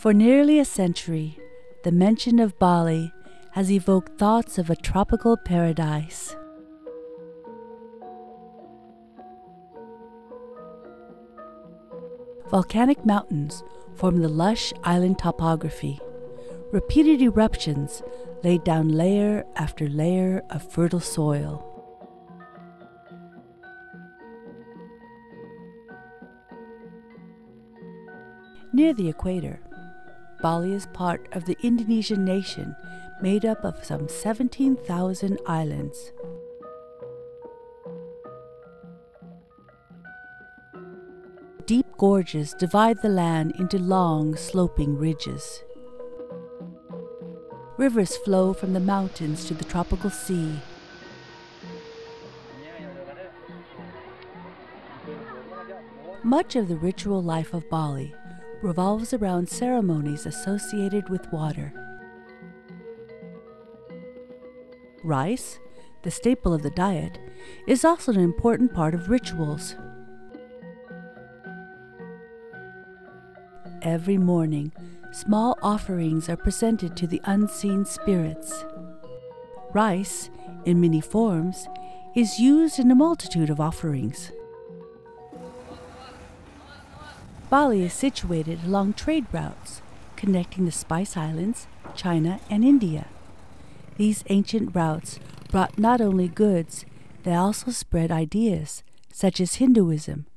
For nearly a century, the mention of Bali has evoked thoughts of a tropical paradise. Volcanic mountains form the lush island topography. Repeated eruptions laid down layer after layer of fertile soil. Near the equator, Bali is part of the Indonesian nation made up of some 17,000 islands. Deep gorges divide the land into long, sloping ridges. Rivers flow from the mountains to the tropical sea. Much of the ritual life of Bali revolves around ceremonies associated with water. Rice, the staple of the diet, is also an important part of rituals. Every morning, small offerings are presented to the unseen spirits. Rice, in many forms, is used in a multitude of offerings. Bali is situated along trade routes connecting the Spice Islands, China, and India. These ancient routes brought not only goods, they also spread ideas, such as Hinduism,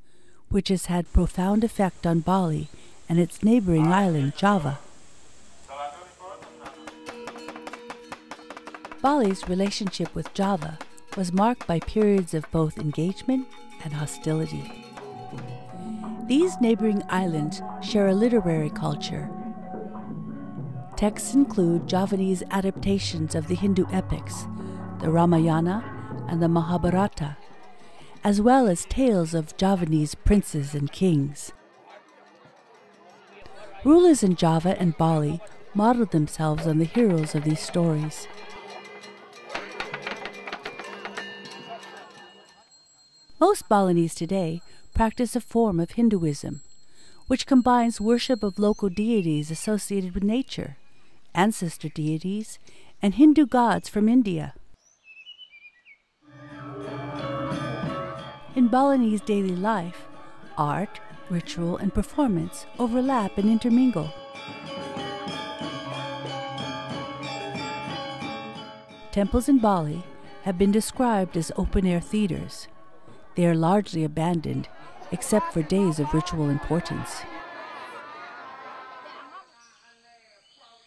which has had profound effect on Bali and its neighboring island, Java. Bali's relationship with Java was marked by periods of both engagement and hostility. These neighboring islands share a literary culture. Texts include Javanese adaptations of the Hindu epics, the Ramayana and the Mahabharata, as well as tales of Javanese princes and kings. Rulers in Java and Bali modeled themselves on the heroes of these stories. Most Balinese today practice a form of Hinduism, which combines worship of local deities associated with nature, ancestor deities, and Hindu gods from India. In Balinese daily life, art, ritual, and performance overlap and intermingle. Temples in Bali have been described as open-air theaters. They are largely abandoned, except for days of ritual importance.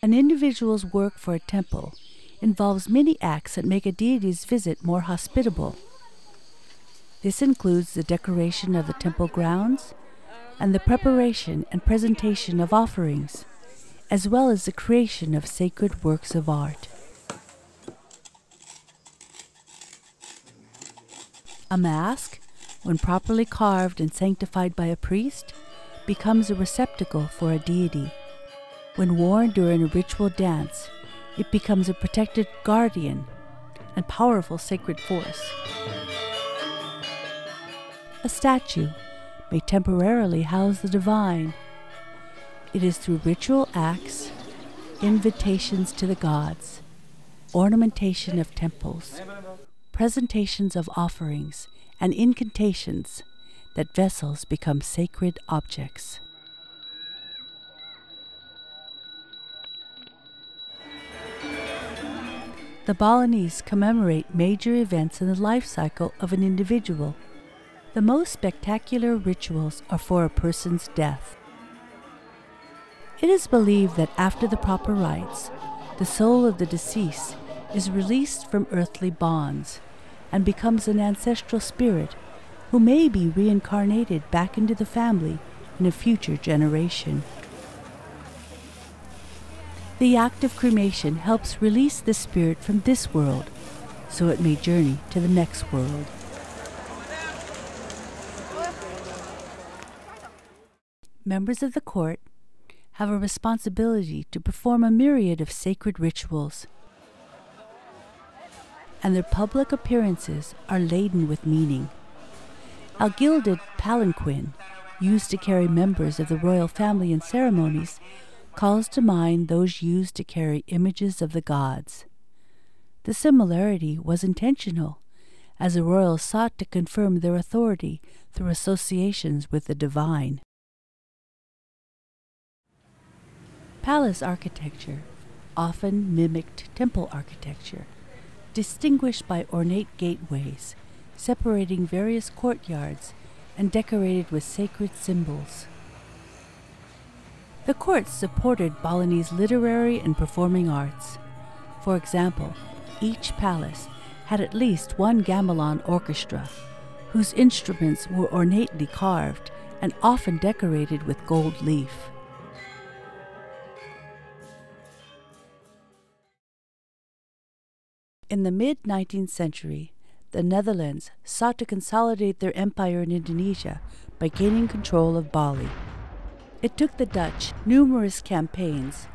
An individual's work for a temple involves many acts that make a deity's visit more hospitable. This includes the decoration of the temple grounds and the preparation and presentation of offerings, as well as the creation of sacred works of art. A mask, when properly carved and sanctified by a priest, becomes a receptacle for a deity. When worn during a ritual dance, it becomes a protected guardian and powerful sacred force. A statue may temporarily house the divine. It is through ritual acts, invitations to the gods, ornamentation of temples, presentations of offerings, and incantations that vessels become sacred objects. The Balinese commemorate major events in the life cycle of an individual. The most spectacular rituals are for a person's death. It is believed that after the proper rites, the soul of the deceased is released from earthly bonds and becomes an ancestral spirit who may be reincarnated back into the family in a future generation. The act of cremation helps release the spirit from this world so it may journey to the next world. Members of the court have a responsibility to perform a myriad of sacred rituals, and their public appearances are laden with meaning. A gilded palanquin, used to carry members of the royal family in ceremonies, calls to mind those used to carry images of the gods. The similarity was intentional, as the royals sought to confirm their authority through associations with the divine. Palace architecture often mimicked temple architecture, distinguished by ornate gateways, separating various courtyards and decorated with sacred symbols. The courts supported Balinese literary and performing arts. For example, each palace had at least one gamelan orchestra, whose instruments were ornately carved and often decorated with gold leaf. In the mid-19th century, the Netherlands sought to consolidate their empire in Indonesia by gaining control of Bali. It took the Dutch numerous campaigns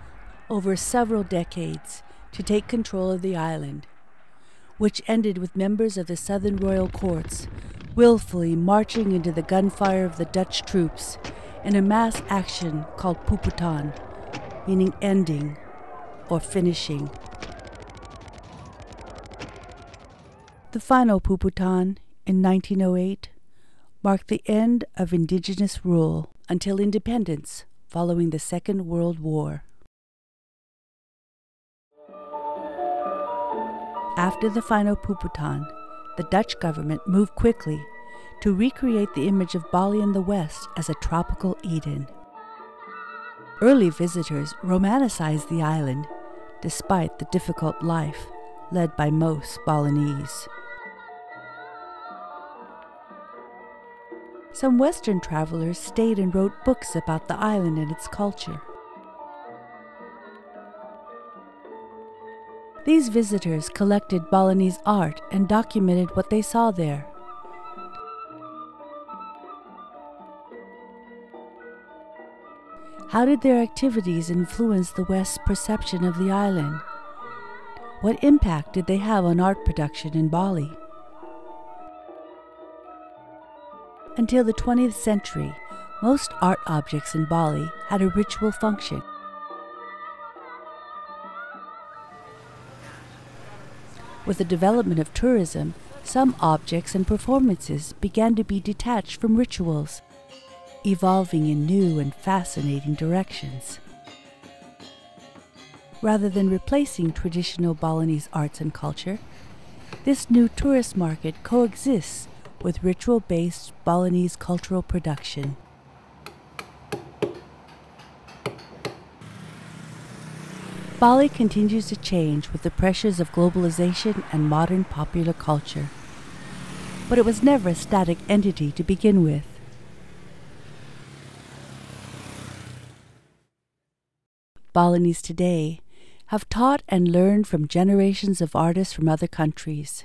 over several decades to take control of the island, which ended with members of the southern royal courts willfully marching into the gunfire of the Dutch troops in a mass action called puputan, meaning ending or finishing. The final puputan in 1908 marked the end of indigenous rule until independence following the Second World War. After the final puputan, the Dutch government moved quickly to recreate the image of Bali in the West as a tropical Eden. Early visitors romanticized the island, despite the difficult life led by most Balinese. Some Western travelers stayed and wrote books about the island and its culture. These visitors collected Balinese art and documented what they saw there. How did their activities influence the West's perception of the island? What impact did they have on art production in Bali? Until the 20th century, most art objects in Bali had a ritual function. With the development of tourism, some objects and performances began to be detached from rituals, evolving in new and fascinating directions. Rather than replacing traditional Balinese arts and culture, this new tourist market coexists with ritual-based Balinese cultural production. Bali continues to change with the pressures of globalization and modern popular culture, but it was never a static entity to begin with. Balinese today have taught and learned from generations of artists from other countries,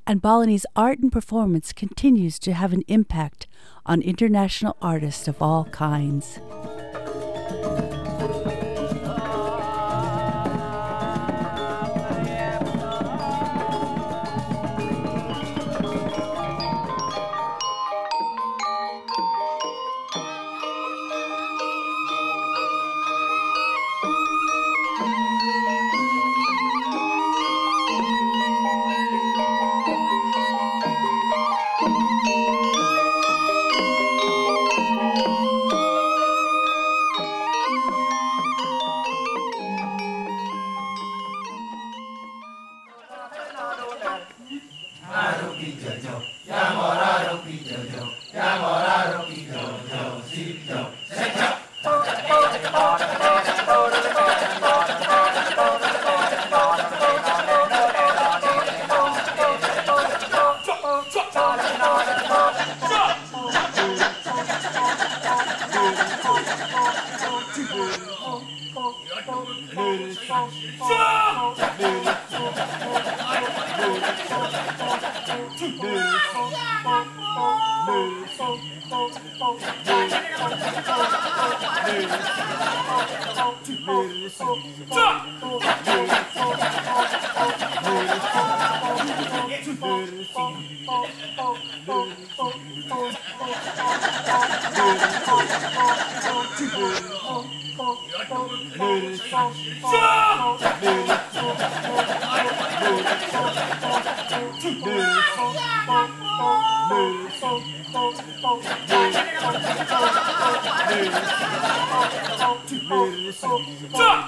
and Balinese art and performance continues to have an impact on international artists of all kinds. Yeah! Stop!